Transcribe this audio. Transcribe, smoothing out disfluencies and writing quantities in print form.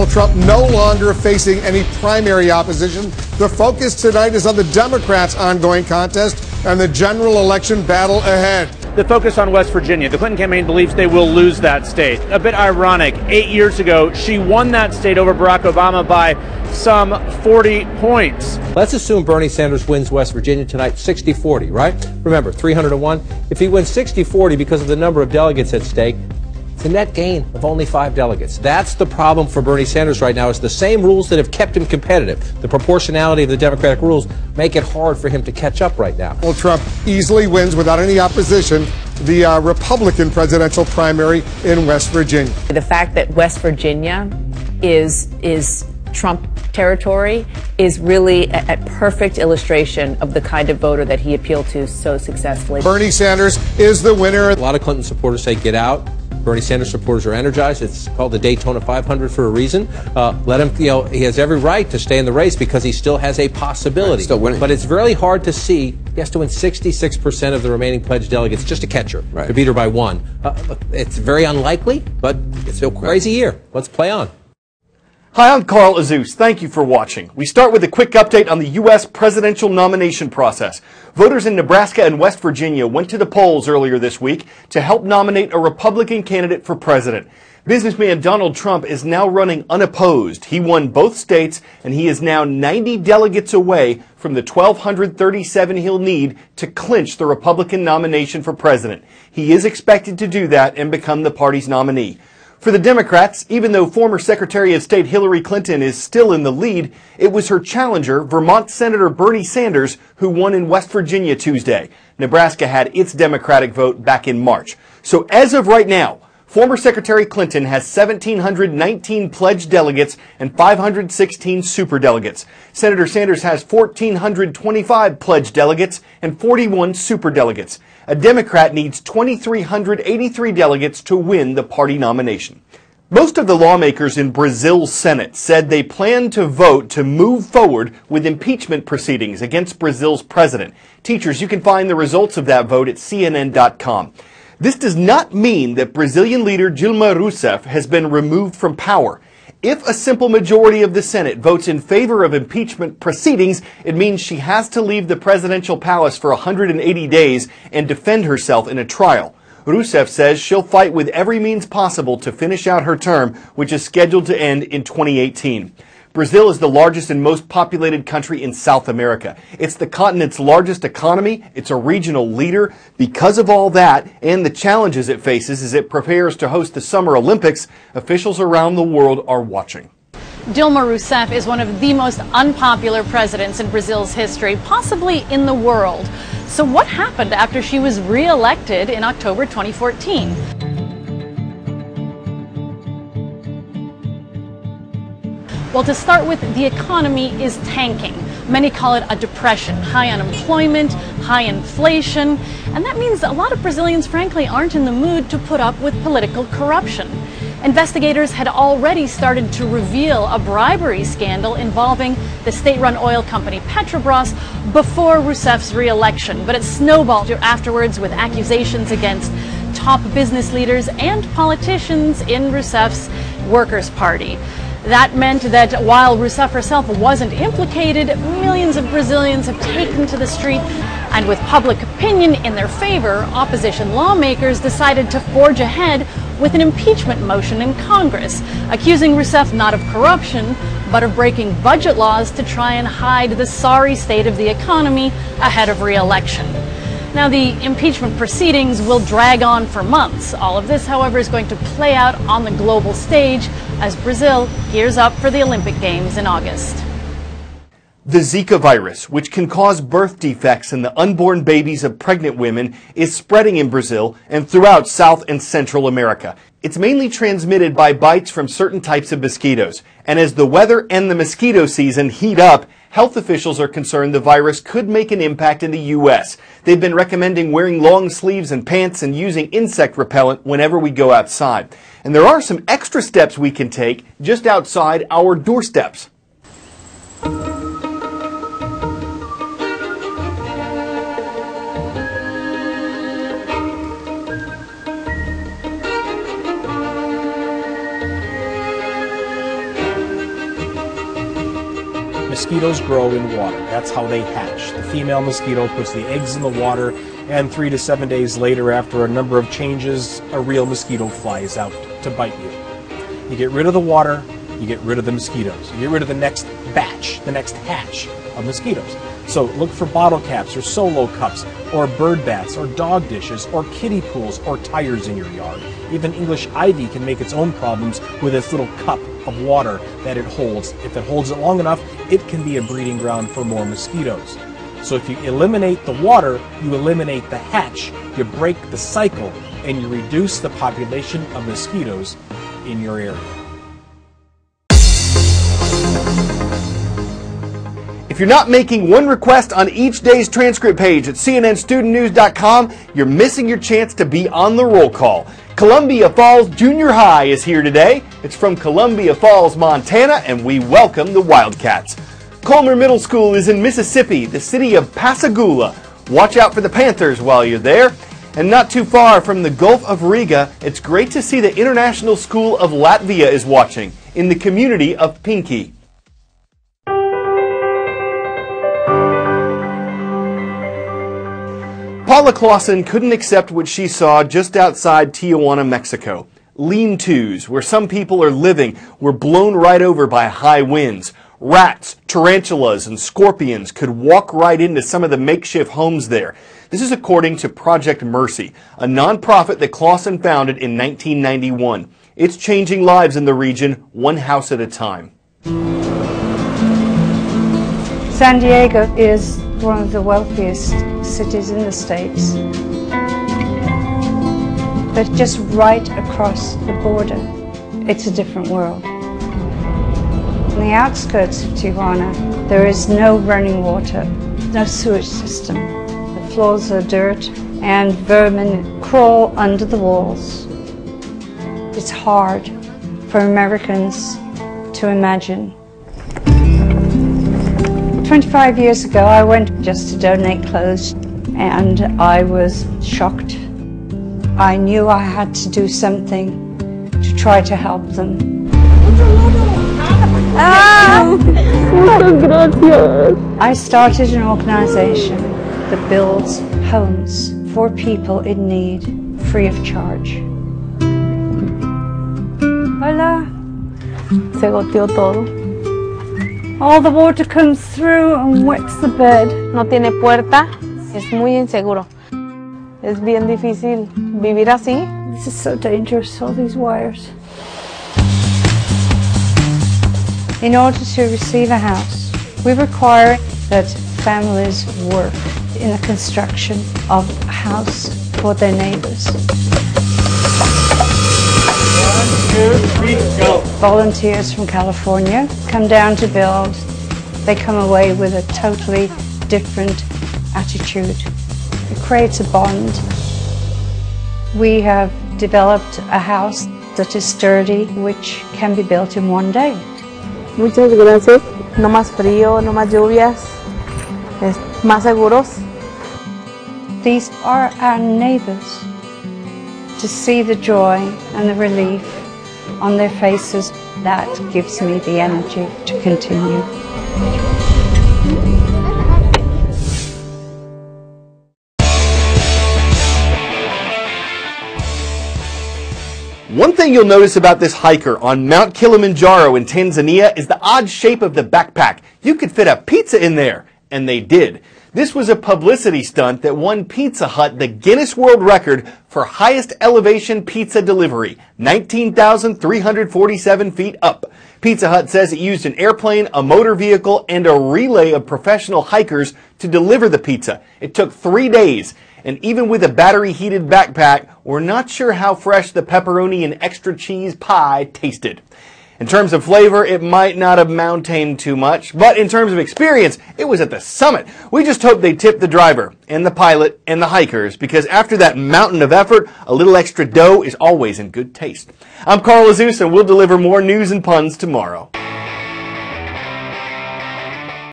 Donald Trump no longer facing any primary opposition. The focus tonight is on the Democrats' ongoing contest and the general election battle ahead. The focus on West Virginia. The Clinton campaign believes they will lose that state. A bit ironic, 8 years ago, she won that state over Barack Obama by some 40 points. Let's assume Bernie Sanders wins West Virginia tonight 60-40, right? Remember, 300-1. If he wins 60-40 because of the number of delegates at stake, it's a net gain of only 5 delegates. That's the problem for Bernie Sanders right now. It's the same rules that have kept him competitive. The proportionality of the Democratic rules make it hard for him to catch up right now. Donald Trump easily wins without any opposition the Republican presidential primary in West Virginia. The fact that West Virginia is Trump territory is really a perfect illustration of the kind of voter that he appealed to so successfully. Bernie Sanders is the winner. A lot of Clinton supporters say get out. Bernie Sanders supporters are energized. It's called the Daytona 500 for a reason. Let him, he has every right to stay in the race because he still has a possibility. Still winning. But it's really hard to see. He has to win 66% of the remaining pledged delegates just to catch her, to beat her by 1. It's very unlikely, but it's a crazy year. Let's play on. Hi, I'm Carl Azus. Thank you for watching. We start with a quick update on the U.S. presidential nomination process. Voters in Nebraska and West Virginia went to the polls earlier this week to help nominate a Republican candidate for president. Businessman Donald Trump is now running unopposed. He won both states, and he is now 90 delegates away from the 1,237 he'll need to clinch the Republican nomination for president. He is expected to do that and become the party's nominee. For the Democrats, even though former Secretary of State Hillary Clinton is still in the lead, it was her challenger, Vermont Senator Bernie Sanders, who won in West Virginia Tuesday. Nebraska had its Democratic vote back in March. So as of right now, former Secretary Clinton has 1,719 pledged delegates and 516 superdelegates. Senator Sanders has 1,425 pledged delegates and 41 superdelegates. A Democrat needs 2,383 delegates to win the party nomination. Most of the lawmakers in Brazil's Senate said they plan to vote to move forward with impeachment proceedings against Brazil's president. Teachers, you can find the results of that vote at CNN.com. This does not mean that Brazilian leader Dilma Rousseff has been removed from power. If a simple majority of the Senate votes in favor of impeachment proceedings, it means she has to leave the presidential palace for 180 days and defend herself in a trial. Rousseff says she'll fight with every means possible to finish out her term, which is scheduled to end in 2018. Brazil is the largest and most populated country in South America. It's the continent's largest economy. It's a regional leader. Because of all that and the challenges it faces as it prepares to host the Summer Olympics, officials around the world are watching. Dilma Rousseff is one of the most unpopular presidents in Brazil's history, possibly in the world. So what happened after she was re-elected in October 2014? Well, to start with, the economy is tanking. Many call it a depression, high unemployment, high inflation, and that means a lot of Brazilians, frankly, aren't in the mood to put up with political corruption. Investigators had already started to reveal a bribery scandal involving the state-run oil company Petrobras before Rousseff's re-election, but it snowballed afterwards with accusations against top business leaders and politicians in Rousseff's Workers' Party. That meant that while Rousseff herself wasn't implicated, millions of Brazilians have taken to the street, and with public opinion in their favor, opposition lawmakers decided to forge ahead with an impeachment motion in Congress, accusing Rousseff not of corruption, but of breaking budget laws to try and hide the sorry state of the economy ahead of re-election. Now, the impeachment proceedings will drag on for months. All of this, however, is going to play out on the global stage as Brazil gears up for the Olympic Games in August. The Zika virus, which can cause birth defects in the unborn babies of pregnant women, is spreading in Brazil and throughout South and Central America. It's mainly transmitted by bites from certain types of mosquitoes. And as the weather and the mosquito season heat up, health officials are concerned the virus could make an impact in the U.S. They've been recommending wearing long sleeves and pants and using insect repellent whenever we go outside. And there are some extra steps we can take just outside our doorsteps. Mosquitoes grow in water. That's how they hatch. The female mosquito puts the eggs in the water, and 3 to 7 days later, after a number of changes, a real mosquito flies out to bite you. You get rid of the water, you get rid of the mosquitoes. You get rid of the next batch, the next hatch of mosquitoes. So look for bottle caps or solo cups or bird baths or dog dishes or kiddie pools or tires in your yard. Even English ivy can make its own problems with its little cup of water that it holds. If it holds it long enough, it can be a breeding ground for more mosquitoes. So if you eliminate the water, you eliminate the hatch, you break the cycle, and you reduce the population of mosquitoes in your area. If you're not making one request on each day's transcript page at cnnstudentnews.com, you're missing your chance to be on the roll call. Columbia Falls Junior High is here today. It's from Columbia Falls, Montana, and we welcome the Wildcats. Colmer Middle School is in Mississippi, the city of Pascagoula. Watch out for the Panthers while you're there. And not too far from the Gulf of Riga, it's great to see the International School of Latvia is watching in the community of Pinki. Paula Clausen couldn't accept what she saw just outside Tijuana, Mexico. Lean-tos, where some people are living, were blown right over by high winds. Rats, tarantulas, and scorpions could walk right into some of the makeshift homes there. This is according to Project Mercy, a nonprofit that Clausen founded in 1991. It's changing lives in the region, one house at a time. San Diego is one of the wealthiest cities in the States. But just right across the border, it's a different world. On the outskirts of Tijuana, there is no running water, no sewage system. The floors are dirt and vermin crawl under the walls. It's hard for Americans to imagine. 25 years ago, I went just to donate clothes, and I was shocked. I knew I had to do something to try to help them. I started an organization that builds homes for people in need, free of charge. Hola. Se goteó todo. All the water comes through and wets the bed. No tiene puerta, es muy inseguro. Es bien difícil vivir así. This is so dangerous, all these wires. In order to receive a house, we require that families work in the construction of a house for their neighbors. 1, 2, 3, go. Volunteers from California come down to build. They come away with a totally different attitude. It creates a bond. We have developed a house that is sturdy, which can be built in one day. Muchas gracias. No más frío, no más lluvias, más seguros. These are our neighbors. To see the joy and the relief on their faces, that gives me the energy to continue. One thing you'll notice about this hiker on Mount Kilimanjaro in Tanzania is the odd shape of the backpack. You could fit a pizza in there, and they did. This was a publicity stunt that won Pizza Hut the Guinness World Record for highest elevation pizza delivery, 19,347 feet up. Pizza Hut says it used an airplane, a motor vehicle, and a relay of professional hikers to deliver the pizza. It took 3 days, and even with a battery-heated backpack, we're not sure how fresh the pepperoni and extra cheese pie tasted. In terms of flavor, it might not have maintained too much, but in terms of experience, it was at the summit. We just hope they tip the driver and the pilot and the hikers, because after that mountain of effort, a little extra dough is always in good taste. I'm Carl Azus, and we'll deliver more news and puns tomorrow.